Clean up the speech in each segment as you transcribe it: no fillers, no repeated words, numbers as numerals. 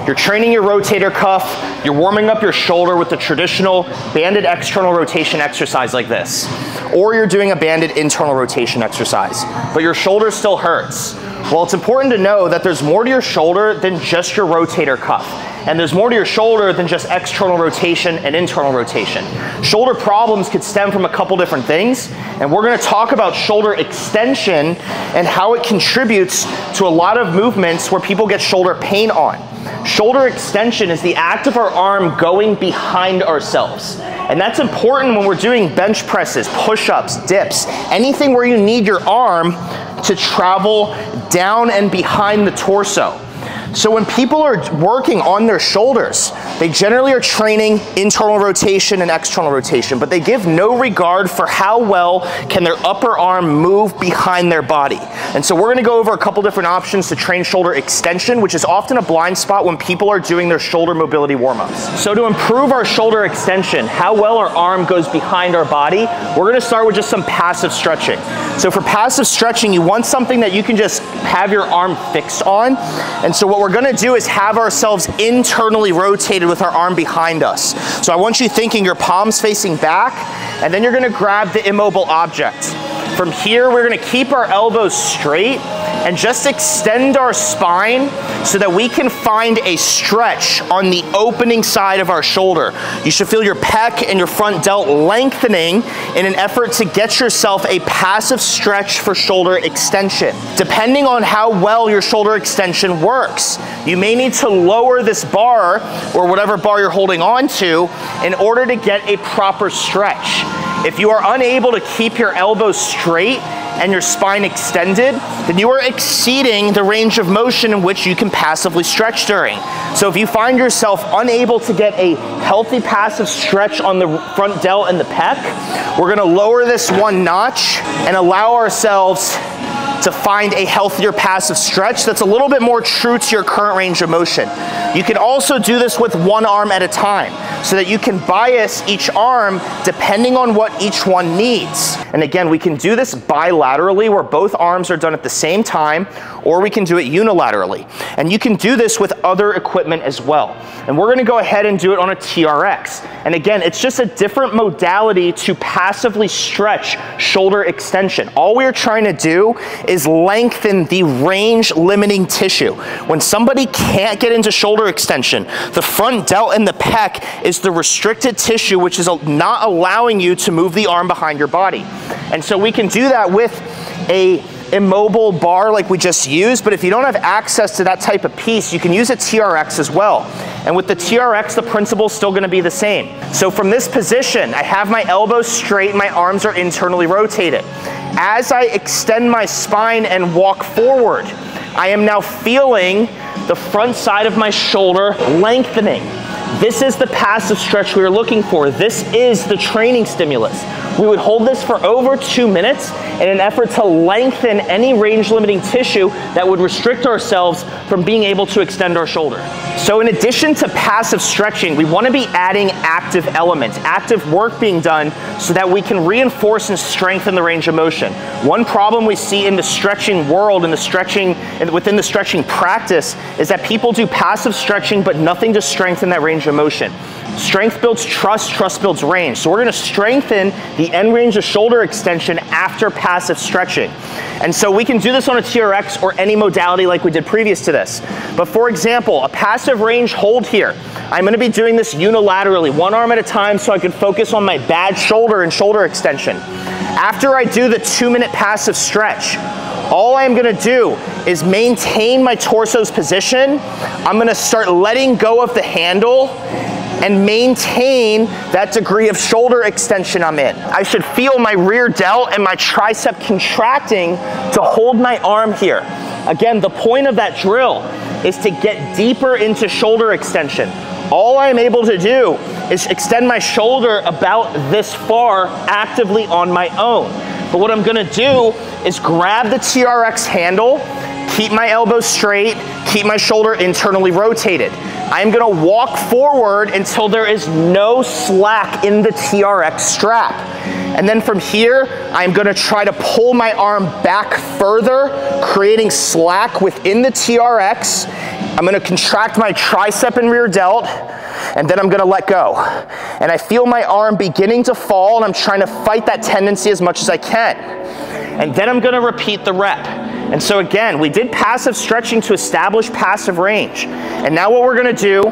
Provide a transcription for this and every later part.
You're training your rotator cuff, you're warming up your shoulder with the traditional banded external rotation exercise like this. Or you're doing a banded internal rotation exercise, but your shoulder still hurts. Well, it's important to know that there's more to your shoulder than just your rotator cuff. And there's more to your shoulder than just external rotation and internal rotation. Shoulder problems could stem from a couple different things, and we're gonna talk about shoulder extension and how it contributes to a lot of movements where people get shoulder pain on. Shoulder extension is the act of our arm going behind ourselves. And that's important when we're doing bench presses, push-ups, dips, anything where you need your arm to travel down and behind the torso. So when people are working on their shoulders, they generally are training internal rotation and external rotation, but they give no regard for how well can their upper arm move behind their body. And so we're gonna go over a couple different options to train shoulder extension, which is often a blind spot when people are doing their shoulder mobility warm-ups. So to improve our shoulder extension, how well our arm goes behind our body, we're gonna start with just some passive stretching. So for passive stretching, you want something that you can just have your arm fixed on. And so what we're gonna do is have ourselves internally rotated with our arm behind us. So I want you thinking your palms facing back, and then you're gonna grab the immobile object. From here, we're gonna keep our elbows straight and just extend our spine so that we can find a stretch on the opening side of our shoulder. You should feel your pec and your front delt lengthening in an effort to get yourself a passive stretch for shoulder extension. Depending on how well your shoulder extension works, you may need to lower this bar or whatever bar you're holding on to in order to get a proper stretch. If you are unable to keep your elbows straight and your spine extended, then you are exceeding the range of motion in which you can passively stretch during. So if you find yourself unable to get a healthy passive stretch on the front delt and the pec, we're gonna lower this one notch and allow ourselves to find a healthier passive stretch that's a little bit more true to your current range of motion. You can also do this with one arm at a time so that you can bias each arm depending on what each one needs. And again, we can do this bilaterally where both arms are done at the same time, or we can do it unilaterally. And you can do this with other equipment as well. And we're gonna go ahead and do it on a TRX. And again, it's just a different modality to passively stretch shoulder extension. All we're trying to do is lengthen the range limiting tissue. When somebody can't get into shoulder extension, the front delt and the pec is the restricted tissue which is not allowing you to move the arm behind your body. And so we can do that with a immobile bar like we just used, but if you don't have access to that type of piece, you can use a TRX as well. And with the TRX, the principle is still gonna be the same. So from this position, I have my elbows straight, my arms are internally rotated. As I extend my spine and walk forward, I am now feeling the front side of my shoulder lengthening. This is the passive stretch we were looking for. This is the training stimulus. We would hold this for over 2 minutes in an effort to lengthen any range limiting tissue that would restrict ourselves from being able to extend our shoulder. So in addition to passive stretching, we want to be adding active elements, active work being done so that we can reinforce and strengthen the range of motion. One problem we see in the stretching world and within the stretching practice is that people do passive stretching but nothing to strengthen that range of motion. Strength builds trust, trust builds range. So we're gonna strengthen the end range of shoulder extension after passive stretching. And so we can do this on a TRX or any modality like we did previous to this. But for example, a passive range hold here. I'm gonna be doing this unilaterally, one arm at a time so I can focus on my bad shoulder and shoulder extension. After I do the 2-minute passive stretch, all I'm gonna do is maintain my torso's position. I'm gonna start letting go of the handle and maintain that degree of shoulder extension I'm in. I should feel my rear delt and my tricep contracting to hold my arm here. Again, the point of that drill is to get deeper into shoulder extension. All I'm able to do is extend my shoulder about this far actively on my own. But what I'm gonna do is grab the TRX handle, keep my elbows straight, keep my shoulder internally rotated. I'm gonna walk forward until there is no slack in the TRX strap. And then from here, I'm gonna try to pull my arm back further, creating slack within the TRX. I'm gonna contract my tricep and rear delt, and then I'm gonna let go. And I feel my arm beginning to fall, and I'm trying to fight that tendency as much as I can. And then I'm gonna repeat the rep. And so again, we did passive stretching to establish passive range. And now what we're gonna do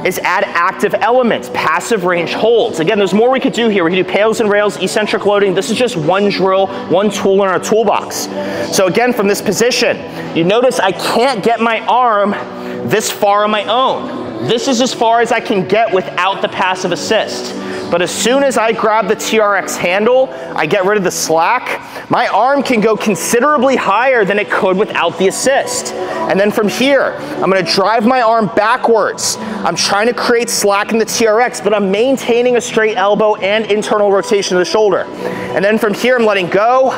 is add active elements, passive range holds. Again, there's more we could do here. We could do pails and rails, eccentric loading. This is just one drill, one tool in our toolbox. So again, from this position, you notice I can't get my arm this far on my own. This is as far as I can get without the passive assist. But as soon as I grab the TRX handle, I get rid of the slack, my arm can go considerably higher than it could without the assist. And then from here, I'm gonna drive my arm backwards. I'm trying to create slack in the TRX, but I'm maintaining a straight elbow and internal rotation of the shoulder. And then from here, I'm letting go,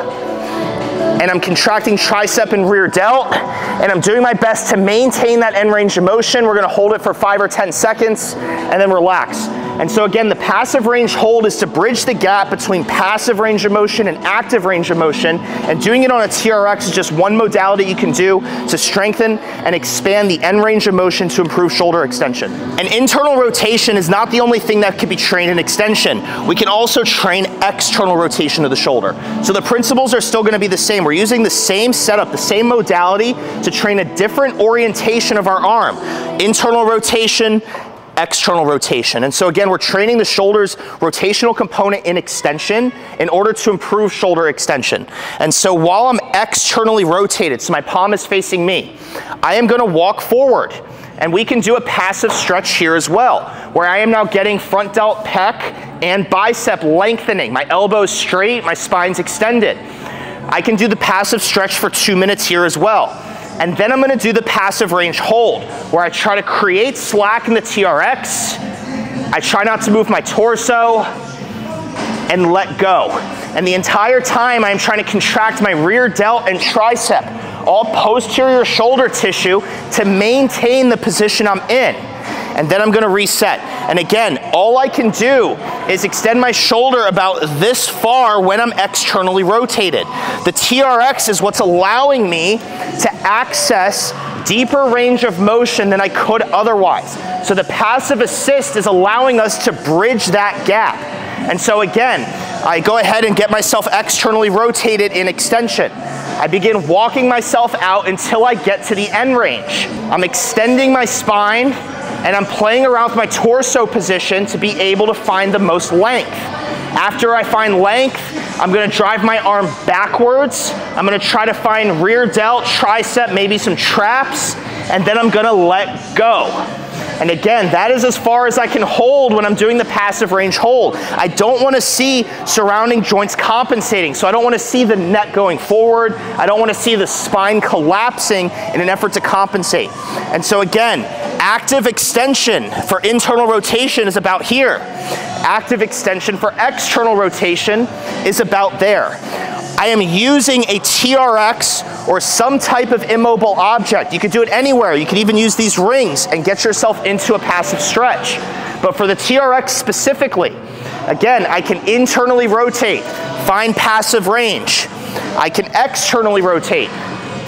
and I'm contracting tricep and rear delt, and I'm doing my best to maintain that end range of motion. We're gonna hold it for 5 or 10 seconds, and then relax. And so again, the passive range hold is to bridge the gap between passive range of motion and active range of motion, and doing it on a TRX is just one modality you can do to strengthen and expand the end range of motion to improve shoulder extension. And internal rotation is not the only thing that can be trained in extension. We can also train external rotation of the shoulder. So the principles are still gonna be the same. We're using the same setup, the same modality to train a different orientation of our arm. Internal rotation, external rotation. And so again, we're training the shoulder's rotational component in extension in order to improve shoulder extension. And so while I'm externally rotated, so my palm is facing me, I am gonna walk forward. And we can do a passive stretch here as well, where I am now getting front delt, pec, and bicep lengthening. My elbow's straight, my spine's extended. I can do the passive stretch for 2 minutes here as well. And then I'm gonna do the passive range hold, where I try to create slack in the TRX. I try not to move my torso and let go. And the entire time I'm trying to contract my rear delt and tricep, all posterior shoulder tissue, to maintain the position I'm in. And then I'm gonna reset. And again, all I can do is extend my shoulder about this far when I'm externally rotated. The TRX is what's allowing me to access deeper range of motion than I could otherwise. So the passive assist is allowing us to bridge that gap. And so again, I go ahead and get myself externally rotated in extension. I begin walking myself out until I get to the end range. I'm extending my spine, and I'm playing around with my torso position to be able to find the most length. After I find length, I'm gonna drive my arm backwards. I'm gonna try to find rear delt, tricep, maybe some traps, and then I'm gonna let go. And again, that is as far as I can hold when I'm doing the passive range hold. I don't want to see surrounding joints compensating. So I don't want to see the neck going forward. I don't want to see the spine collapsing in an effort to compensate. And so again, active extension for internal rotation is about here. Active extension for external rotation is about there. I am using a TRX or some type of immobile object. You could do it anywhere. You could even use these rings and get yourself into a passive stretch. But for the TRX specifically, again, I can internally rotate, find passive range. I can externally rotate,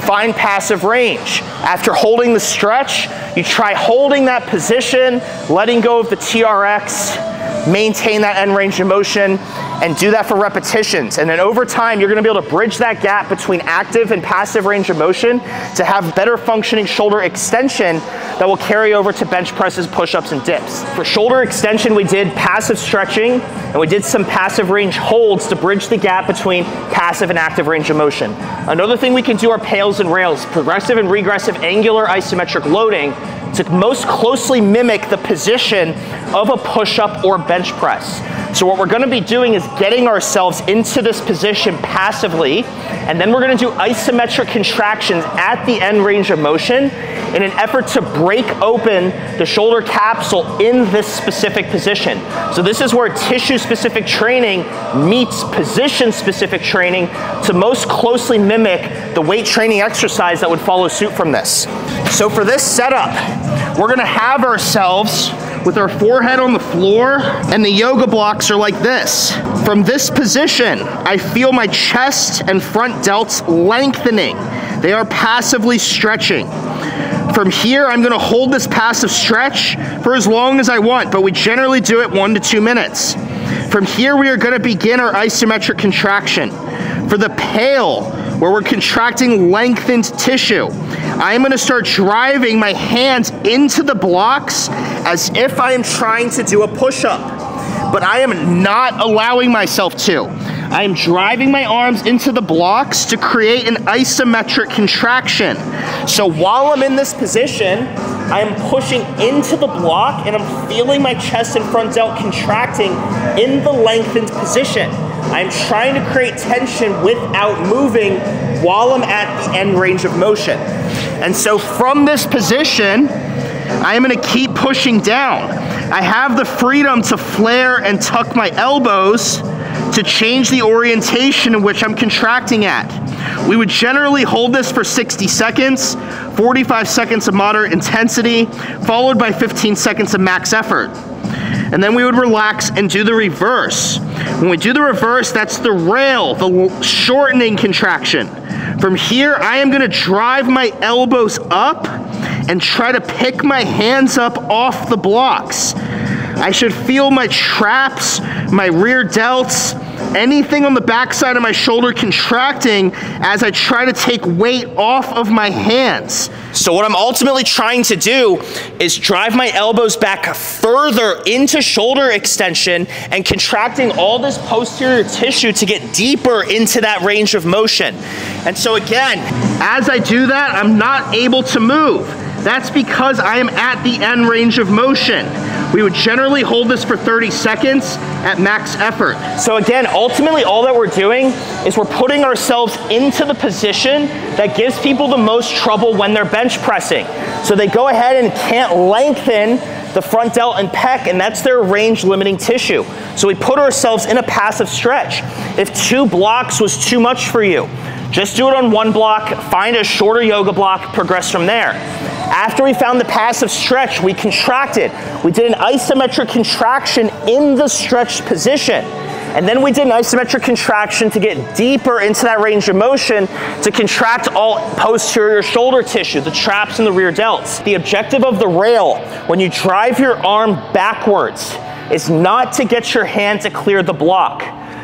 find passive range. After holding the stretch, you try holding that position, letting go of the TRX, maintain that end range of motion, and do that for repetitions. And then over time, you're gonna be able to bridge that gap between active and passive range of motion to have better functioning shoulder extension that will carry over to bench presses, push-ups, and dips. For shoulder extension, we did passive stretching, and we did some passive range holds to bridge the gap between passive and active range of motion. Another thing we can do are pails and rails, progressive and regressive angular isometric loading, to most closely mimic the position of a push-up or bench press. So what we're gonna be doing is getting ourselves into this position passively, and then we're gonna do isometric contractions at the end range of motion in an effort to break open the shoulder capsule in this specific position. So this is where tissue-specific training meets position-specific training to most closely mimic the weight training exercise that would follow suit from this. So for this setup, we're gonna have ourselves with our forehead on the floor, and the yoga blocks are like this. From this position, I feel my chest and front delts lengthening. They are passively stretching. From here, I'm gonna hold this passive stretch for as long as I want, but we generally do it 1 to 2 minutes. From here, we are gonna begin our isometric contraction. For the pale, where we're contracting lengthened tissue, I am gonna start driving my hands into the blocks as if I am trying to do a push-up, but I am not allowing myself to. I am driving my arms into the blocks to create an isometric contraction. So while I'm in this position, I am pushing into the block and I'm feeling my chest and front delt contracting in the lengthened position. I'm trying to create tension without moving while I'm at the end range of motion. And so from this position, I am gonna keep pushing down. I have the freedom to flare and tuck my elbows to change the orientation in which I'm contracting at. We would generally hold this for 60 seconds, 45 seconds of moderate intensity, followed by 15 seconds of max effort. And then we would relax and do the reverse. When we do the reverse, that's the rail, the shortening contraction. From here, I am gonna drive my elbows up and try to pick my hands up off the blocks. I should feel my traps, my rear delts, anything on the backside of my shoulder contracting as I try to take weight off of my hands. So what I'm ultimately trying to do is drive my elbows back further into shoulder extension and contracting all this posterior tissue to get deeper into that range of motion. And so again, as I do that, I'm not able to move. That's because I am at the end range of motion. We would generally hold this for 30 seconds at max effort. So again, ultimately all that we're doing is we're putting ourselves into the position that gives people the most trouble when they're bench pressing. So they go ahead and can't lengthen the front delt and pec, and that's their range limiting tissue. So we put ourselves in a passive stretch. If 2 blocks was too much for you, just do it on 1 block, find a shorter yoga block, progress from there. After we found the passive stretch, we contracted. We did an isometric contraction in the stretched position. And then we did an isometric contraction to get deeper into that range of motion to contract all posterior shoulder tissue, the traps and the rear delts. The objective of the rail, when you drive your arm backwards, is not to get your hand to clear the block.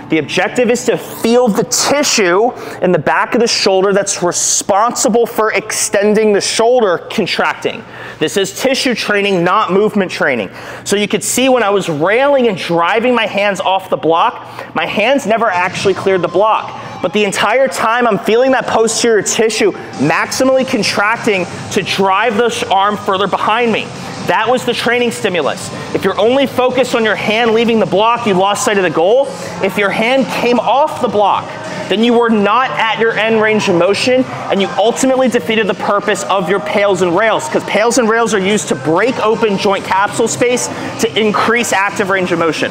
The objective is to feel the tissue in the back of the shoulder that's responsible for extending the shoulder contracting. This is tissue training, not movement training. So you could see when I was railing and driving my hands off the block, my hands never actually cleared the block. But the entire time I'm feeling that posterior tissue maximally contracting to drive the arm further behind me. That was the training stimulus. If you're only focused on your hand leaving the block, you lost sight of the goal. If your hand came off the block, then you were not at your end range of motion, and you ultimately defeated the purpose of your pails and rails, because pails and rails are used to break open joint capsule space to increase active range of motion.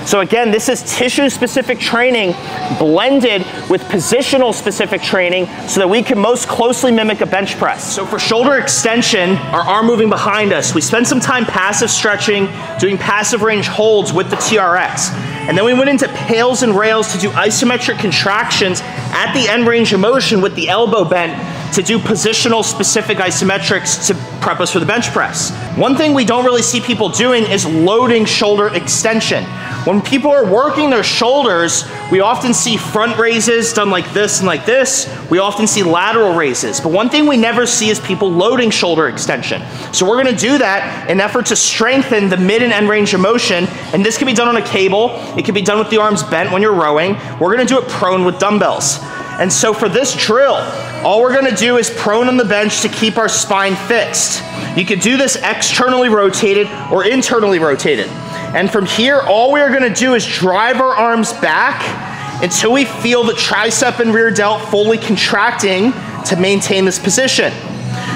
So again, this is tissue-specific training blended with positional-specific training so that we can most closely mimic a bench press. So for shoulder extension, our arm moving behind us, we spent some time passive stretching, doing passive range holds with the TRX. And then we went into pails and rails to do isometric contractions at the end range of motion with the elbow bent to do positional specific isometrics to prep us for the bench press. One thing we don't really see people doing is loading shoulder extension. When people are working their shoulders, we often see front raises done like this and like this. We often see lateral raises. But one thing we never see is people loading shoulder extension. So we're gonna do that in an effort to strengthen the mid and end range of motion. And this can be done on a cable. It can be done with the arms bent when you're rowing. We're gonna do it prone with dumbbells. And so for this drill, all we're gonna do is prone on the bench to keep our spine fixed. You could do this externally rotated or internally rotated. And from here, all we are gonna do is drive our arms back until we feel the tricep and rear delt fully contracting to maintain this position.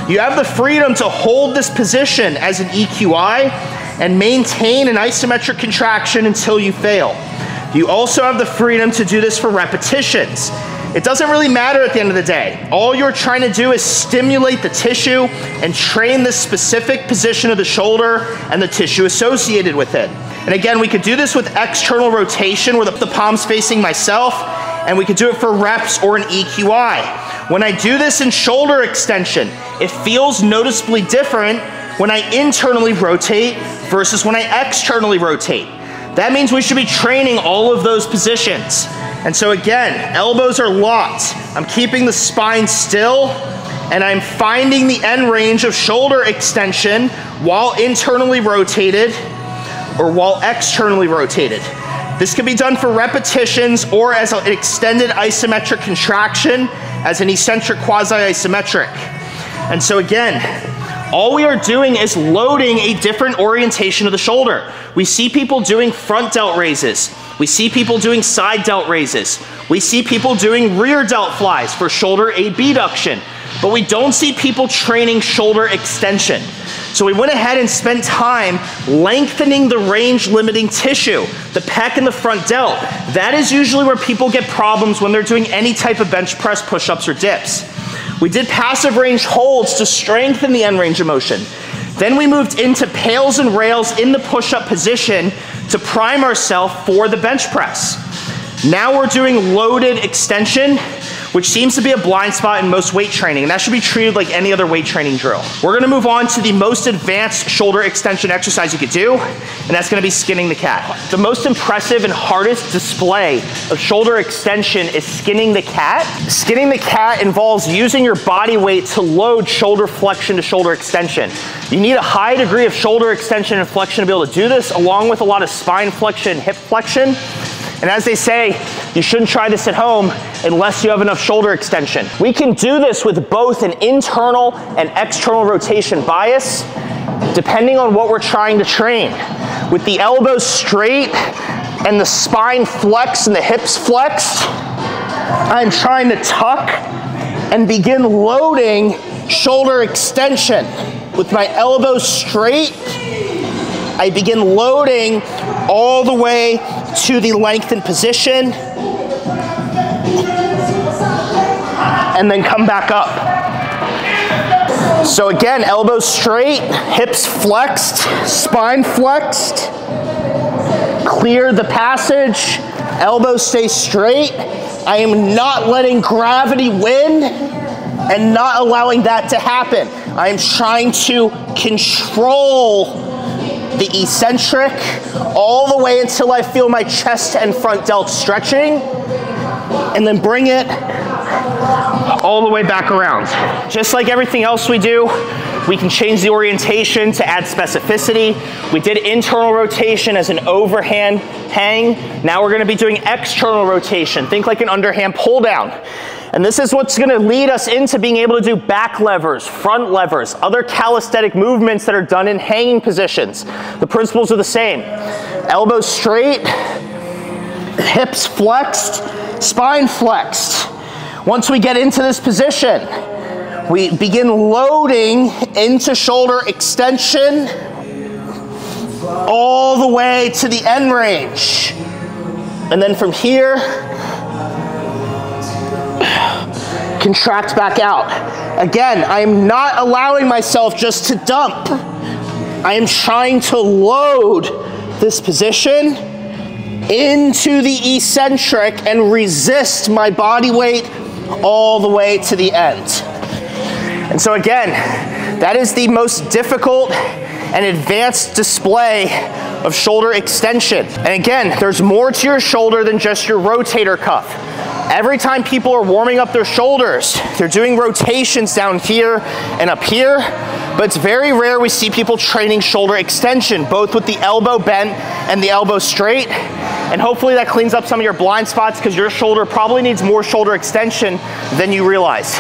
You have the freedom to hold this position as an EQI and maintain an isometric contraction until you fail. You also have the freedom to do this for repetitions. It doesn't really matter at the end of the day. All you're trying to do is stimulate the tissue and train this specific position of the shoulder and the tissue associated with it. And again, we could do this with external rotation where the palm's facing myself, and we could do it for reps or an EQI. When I do this in shoulder extension, it feels noticeably different when I internally rotate versus when I externally rotate. That means we should be training all of those positions. And so again, elbows are locked. I'm keeping the spine still, and I'm finding the end range of shoulder extension while internally rotated or while externally rotated. This can be done for repetitions or as an extended isometric contraction, as an eccentric quasi-isometric. And so again, all we are doing is loading a different orientation of the shoulder. We see people doing front delt raises. We see people doing side delt raises. We see people doing rear delt flies for shoulder abduction, but we don't see people training shoulder extension. So we went ahead and spent time lengthening the range limiting tissue, the pec and the front delt. That is usually where people get problems when they're doing any type of bench press, push-ups, or dips. We did passive range holds to strengthen the end range of motion. Then we moved into pails and rails in the push-up position to prime ourselves for the bench press. Now we're doing loaded extension, which seems to be a blind spot in most weight training, and that should be treated like any other weight training drill. We're gonna move on to the most advanced shoulder extension exercise you could do, and that's gonna be skinning the cat. The most impressive and hardest display of shoulder extension is skinning the cat. Skinning the cat involves using your body weight to load shoulder flexion to shoulder extension. You need a high degree of shoulder extension and flexion to be able to do this, along with a lot of spine flexion and hip flexion. And as they say, you shouldn't try this at home unless you have enough shoulder extension. We can do this with both an internal and external rotation bias, depending on what we're trying to train. With the elbows straight and the spine flexed and the hips flexed, I'm trying to tuck and begin loading shoulder extension. With my elbows straight, I begin loading all the way to the lengthened position, and then come back up. So again, elbows straight, hips flexed, spine flexed. Clear the passage, elbows stay straight. I am not letting gravity win and not allowing that to happen. I am trying to control the eccentric all the way until I feel my chest and front delt stretching, and then bring it all the way back around. Just like everything else we do, we can change the orientation to add specificity. We did internal rotation as an overhand hang. Now we're gonna be doing external rotation. Think like an underhand pull down. And this is what's gonna lead us into being able to do back levers, front levers, other calisthenic movements that are done in hanging positions. The principles are the same. Elbows straight, hips flexed, spine flexed. Once we get into this position, we begin loading into shoulder extension all the way to the end range. And then from here, contract back out. Again, I am not allowing myself just to dump. I am trying to load this position into the eccentric and resist my body weight all the way to the end. And so again, that is the most difficult and advanced display of shoulder extension. And again, there's more to your shoulder than just your rotator cuff. Every time people are warming up their shoulders, they're doing rotations down here and up here, but it's very rare we see people training shoulder extension, both with the elbow bent and the elbow straight. And hopefully that cleans up some of your blind spots, because your shoulder probably needs more shoulder extension than you realize.